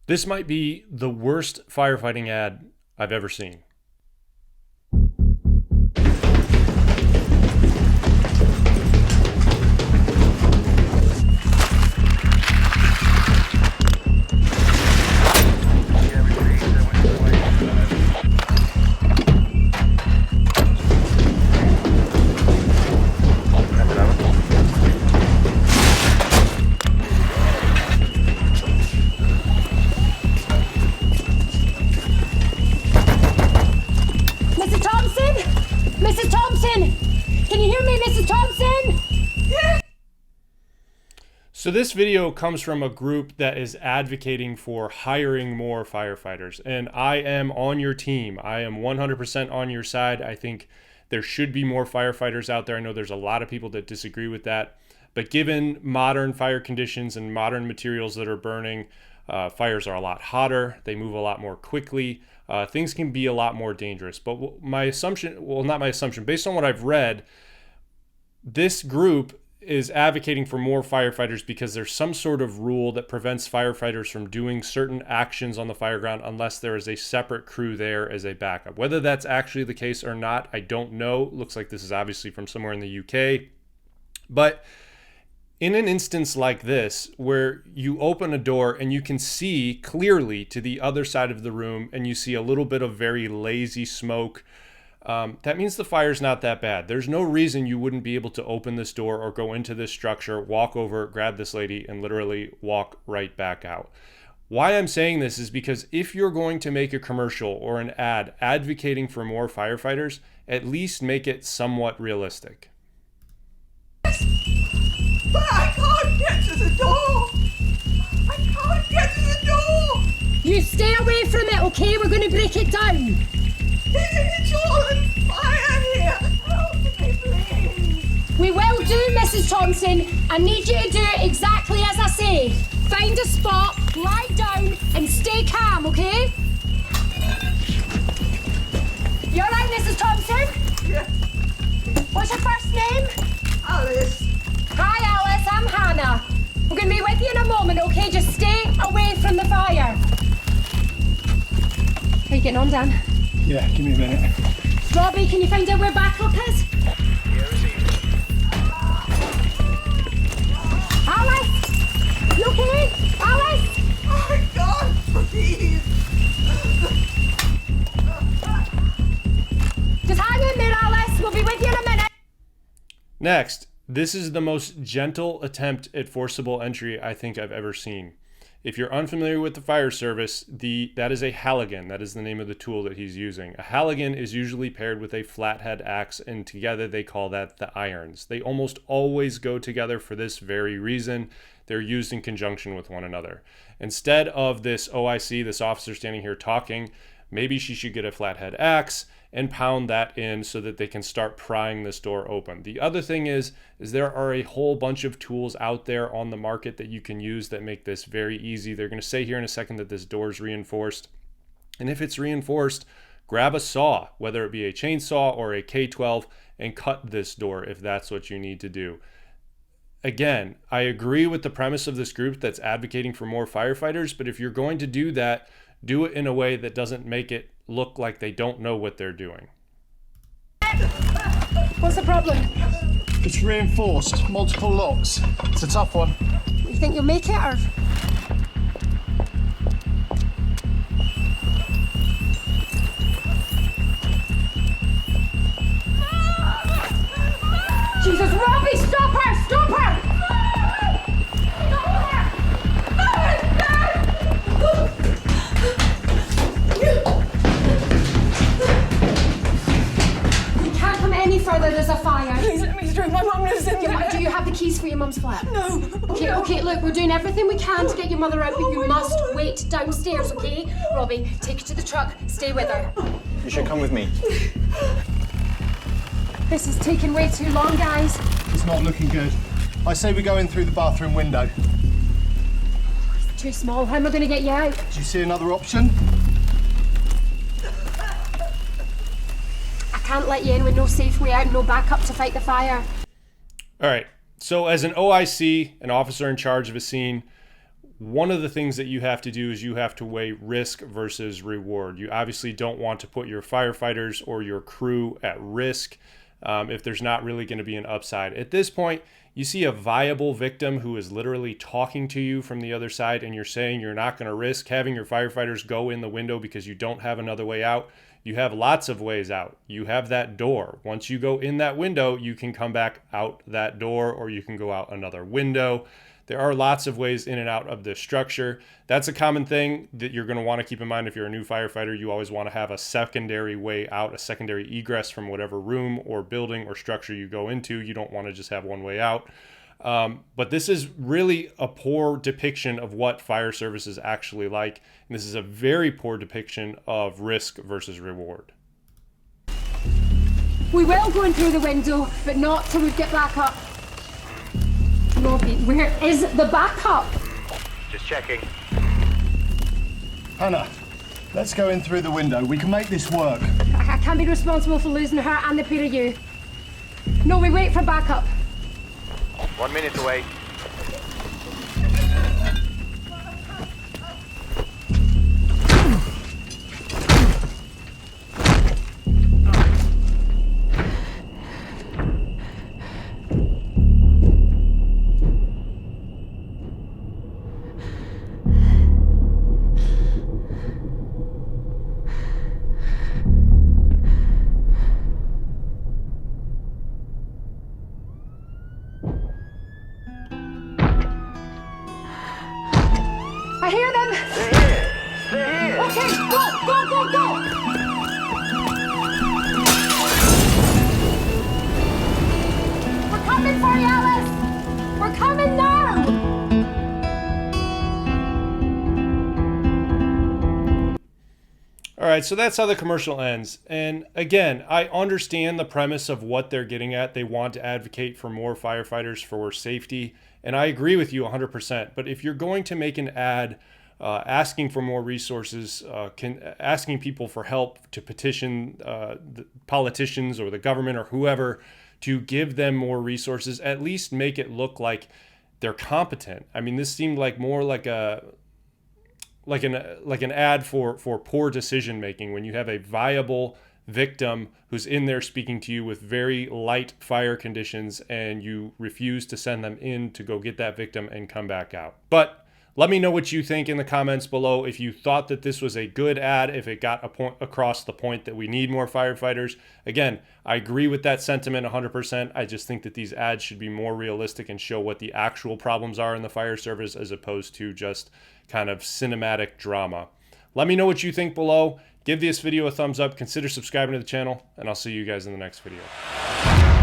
This might be the worst firefighting ad I've ever seen. So this video comes from a group that is advocating for hiring more firefighters, and I am on your team. I am 100% on your side. I think there should be more firefighters out there. I know there's a lot of people that disagree with that, but given modern fire conditions and modern materials that are burning, fires are a lot hotter, they move a lot more quickly, things can be a lot more dangerous. But my assumption, well, not my assumption, based on what I've read, this group is advocating for more firefighters because there's some sort of rule that prevents firefighters from doing certain actions on the fire ground unless there is a separate crew there as a backup. Whether that's actually the case or not, I don't know. Looks like this is obviously from somewhere in the UK. But in an instance like this, where you open a door and you can see clearly to the other side of the room and you see a little bit of very lazy smoke, that means the fire's not that bad. There's no reason you wouldn't be able to open this door or go into this structure, walk over, grab this lady, and literally walk right back out. Why I'm saying this is because if you're going to make a commercial or an ad advocating for more firefighters, at least make it somewhat realistic. But I can't get to the door! I can't get to the door! You stay away from it, okay? We're going to break it down. It's all on fire here! Help me, please! We will do, Mrs. Thompson. I need you to do it exactly as I say. Find a spot, lie down, and stay calm, okay? You all right, Mrs. Thompson? Yes. What's your first name? Alice. Hi, Alice. I'm Hannah. We're going to be with you in a moment, okay? Just stay away from the fire. How are you getting on, Dan? Yeah, give me a minute. Robbie, can you find out where backup is? Alice! You okay? Alice! Oh my God, please! Just hang in there, Alice. We'll be with you in a minute. Next, this is the most gentle attempt at forcible entry I think I've ever seen. If you're unfamiliar with the fire service, that is a Halligan. That is the name of the tool that he's using. A Halligan is usually paired with a flathead axe, and together they call that the irons. They almost always go together for this very reason. They're used in conjunction with one another. Instead of this OIC, this officer standing here talking, maybe she should get a flathead axe and pound that in so that they can start prying this door open. The other thing is there are a whole bunch of tools out there on the market that you can use that make this very easy. They're going to say here in a second that this door is reinforced. And if it's reinforced, grab a saw, whether it be a chainsaw or a K12, and cut this door if that's what you need to do. Again, I agree with the premise of this group that's advocating for more firefighters, but if you're going to do that, do it in a way that doesn't make it look like they don't know what they're doing. What's the problem? It's reinforced, multiple locks. It's a tough one. You think you'll make it, or? Jesus, Robbie, stop her! Stop her! We can't come any further, there's a fire. Please let me through. My mum lives in there. Do you have the keys for your mum's flat? No. Okay, look, we're doing everything we can to get your mother out, but you must wait downstairs, okay? Robbie, take her to the truck, stay with her. You should come with me. This is taking way too long, guys. It's not looking good. I say we go in through the bathroom window. It's too small. How am I going to get you out? Do you see another option? I can't let you in with no safe way out, no backup to fight the fire. All right, so as an OIC, an officer in charge of a scene, one of the things that you have to do is you have to weigh risk versus reward. You obviously don't want to put your firefighters or your crew at risk if there's not really going to be an upside. At this point, you see a viable victim who is literally talking to you from the other side, and you're saying you're not going to risk having your firefighters go in the window because you don't have another way out. You have lots of ways out. You have that door. Once you go in that window, you can come back out that door, or you can go out another window. There are lots of ways in and out of this structure. That's a common thing that you're going to want to keep in mind if you're a new firefighter. You always want to have a secondary way out, a secondary egress from whatever room or building or structure you go into. You don't want to just have one way out. But this is really a poor depiction of what fire service is actually like. And this is a very poor depiction of risk versus reward. We will go in through the window, but not till we get back up. Robbie, where is the backup? Just checking. Hannah, let's go in through the window. We can make this work. I can't be responsible for losing her and the pair of you. No, we wait for backup. 1 minute away. I hear them! They're here! They're here! Okay, go, go, go, go! We're coming for you, Alice! We're coming now! All right, so that's how the commercial ends. And again, I understand the premise of what they're getting at. They want to advocate for more firefighters for safety. And I agree with you 100%. But if you're going to make an ad asking for more resources, asking people for help to petition the politicians or the government or whoever to give them more resources, at least make it look like they're competent. I mean, this seemed like more like an ad for poor decision making when you have a viable victim who's in there speaking to you with very light fire conditions and you refuse to send them in to go get that victim and come back out. But let me know what you think in the comments below. If you thought that this was a good ad, if it got across the point that we need more firefighters. Again, I agree with that sentiment 100%. I just think that these ads should be more realistic and show what the actual problems are in the fire service as opposed to just kind of cinematic drama. Let me know what you think below. Give this video a thumbs up. Consider subscribing to the channel, and I'll see you guys in the next video.